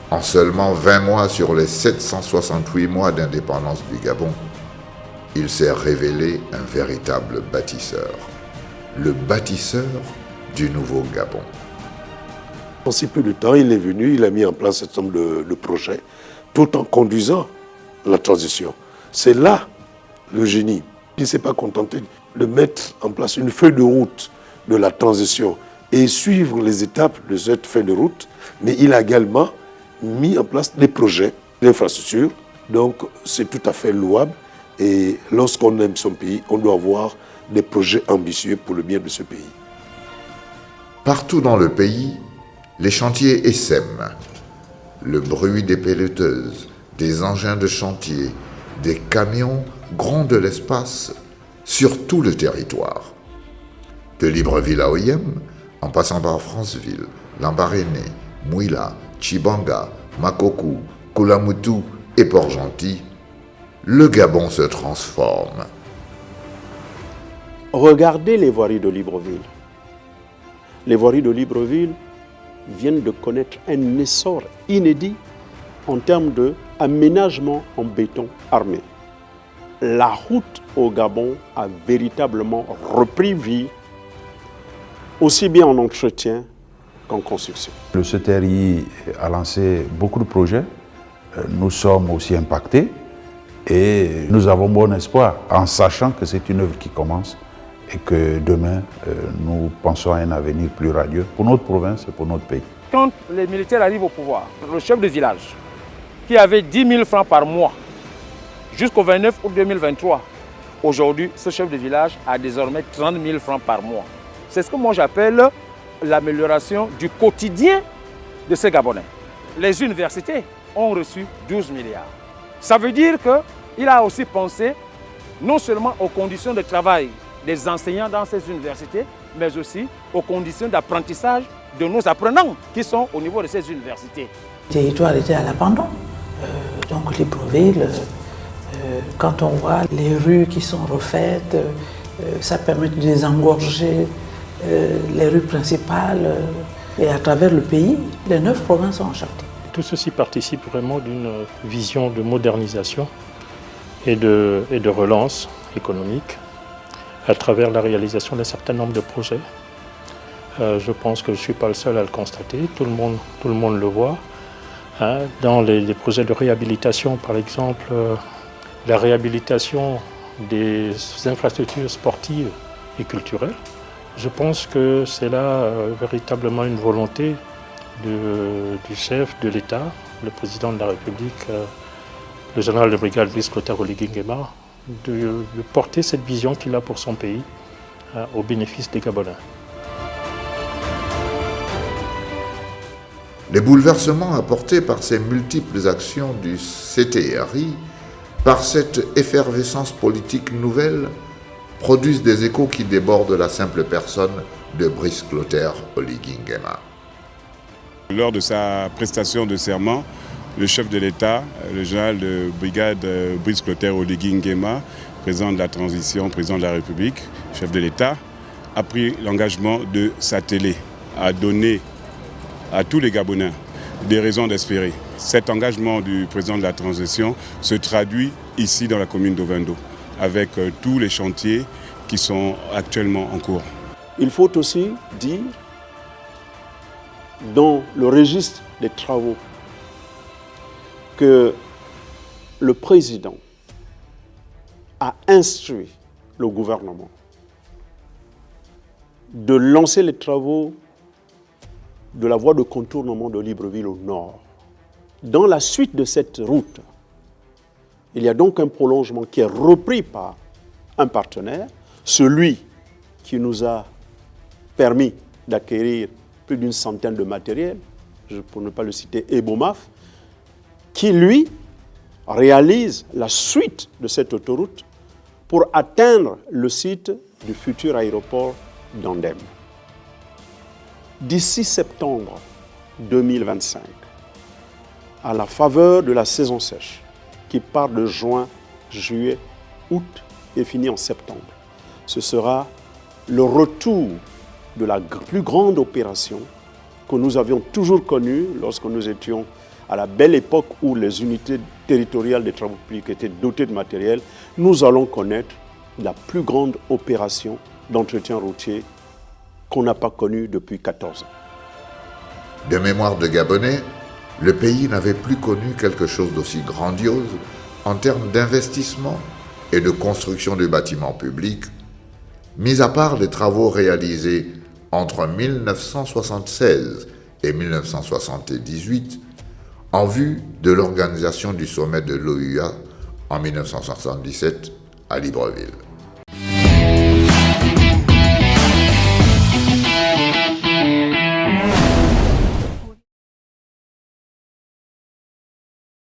En seulement 20 mois sur les 768 mois d'indépendance du Gabon, il s'est révélé un véritable bâtisseur. Le bâtisseur du nouveau Gabon. En si peu de temps, il est venu, il a mis en place un certain nombre de projets, tout en conduisant la transition. C'est là le génie. Il ne s'est pas contenté de mettre en place une feuille de route de la transition et suivre les étapes de cette feuille de route, mais il a également mis en place des projets d'infrastructure. Donc c'est tout à fait louable. Et lorsqu'on aime son pays, on doit avoir des projets ambitieux pour le bien de ce pays. Partout dans le pays, les chantiers essaiment. Le bruit des pelleteuses, des engins de chantier, des camions gronde l'espace sur tout le territoire. De Libreville à Oyem, en passant par Franceville, Lambaréné, Mouila, Tchibanga, Makokou, Koulamoutou et Port-Gentil, le Gabon se transforme. Regardez les voiries de Libreville. Les voiries de Libreville viennent de connaître un essor inédit en termes d'aménagement en béton armé. La route au Gabon a véritablement repris vie, aussi bien en entretien qu'en construction. Le CTRI a lancé beaucoup de projets. Nous sommes aussi impactés et nous avons bon espoir en sachant que c'est une œuvre qui commence et que demain, nous pensons à un avenir plus radieux pour notre province et pour notre pays. Quand les militaires arrivent au pouvoir, le chef de village, qui avait 10 000 francs par mois jusqu'au 29 août 2023, aujourd'hui, ce chef de village a désormais 30 000 francs par mois. C'est ce que moi j'appelle l'amélioration du quotidien de ces Gabonais. Les universités ont reçu 12 milliards. Ça veut dire qu'il a aussi pensé non seulement aux conditions de travail des enseignants dans ces universités, mais aussi aux conditions d'apprentissage de nos apprenants qui sont au niveau de ces universités. Le territoire était à l'abandon. Donc Libreville, quand on voit les rues qui sont refaites, ça permet de désengorger les rues principales et à travers le pays, les 9 provinces sont enchâssées. Tout ceci participe vraiment d'une vision de modernisation et de relance économique à travers la réalisation d'un certain nombre de projets. Je pense que je ne suis pas le seul à le constater, tout le monde le voit. Dans les projets de réhabilitation, par exemple, la réhabilitation des infrastructures sportives et culturelles, je pense que c'est là véritablement une volonté du chef de l'État, le président de la République, le général de brigade Brice Clotaire Oligui Nguema, de porter cette vision qu'il a pour son pays au bénéfice des Gabonais. Les bouleversements apportés par ces multiples actions du CTRI, par cette effervescence politique nouvelle, produisent des échos qui débordent la simple personne de Brice Clotaire Oligui Nguema. Lors de sa prestation de serment, le chef de l'État, le général de brigade Brice Clotaire Oligui Nguema, président de la transition, président de la République, chef de l'État, a pris l'engagement de s'atteler à donner à tous les Gabonais des raisons d'espérer. Cet engagement du président de la transition se traduit ici dans la commune d'Ovendo, avec tous les chantiers qui sont actuellement en cours. Il faut aussi dire, dans le registre des travaux, que le président a instruit le gouvernement de lancer les travaux de la voie de contournement de Libreville au nord. Dans la suite de cette route, il y a donc un prolongement qui est repris par un partenaire, celui qui nous a permis d'acquérir plus d'une centaine de matériels, pour ne pas le citer, Ebomaf, qui lui réalise la suite de cette autoroute pour atteindre le site du futur aéroport d'Andem. D'ici septembre 2025, à la faveur de la saison sèche, qui part de juin, juillet, août et finit en septembre, ce sera le retour de la plus grande opération que nous avions toujours connue lorsque nous étions à la belle époque où les unités territoriales des travaux publics étaient dotées de matériel, nous allons connaître la plus grande opération d'entretien routier qu'on n'a pas connue depuis 14 ans. De mémoire de Gabonais, le pays n'avait plus connu quelque chose d'aussi grandiose en termes d'investissement et de construction de bâtiments publics, mis à part les travaux réalisés entre 1976 et 1978 en vue de l'organisation du sommet de l'OUA en 1977 à Libreville.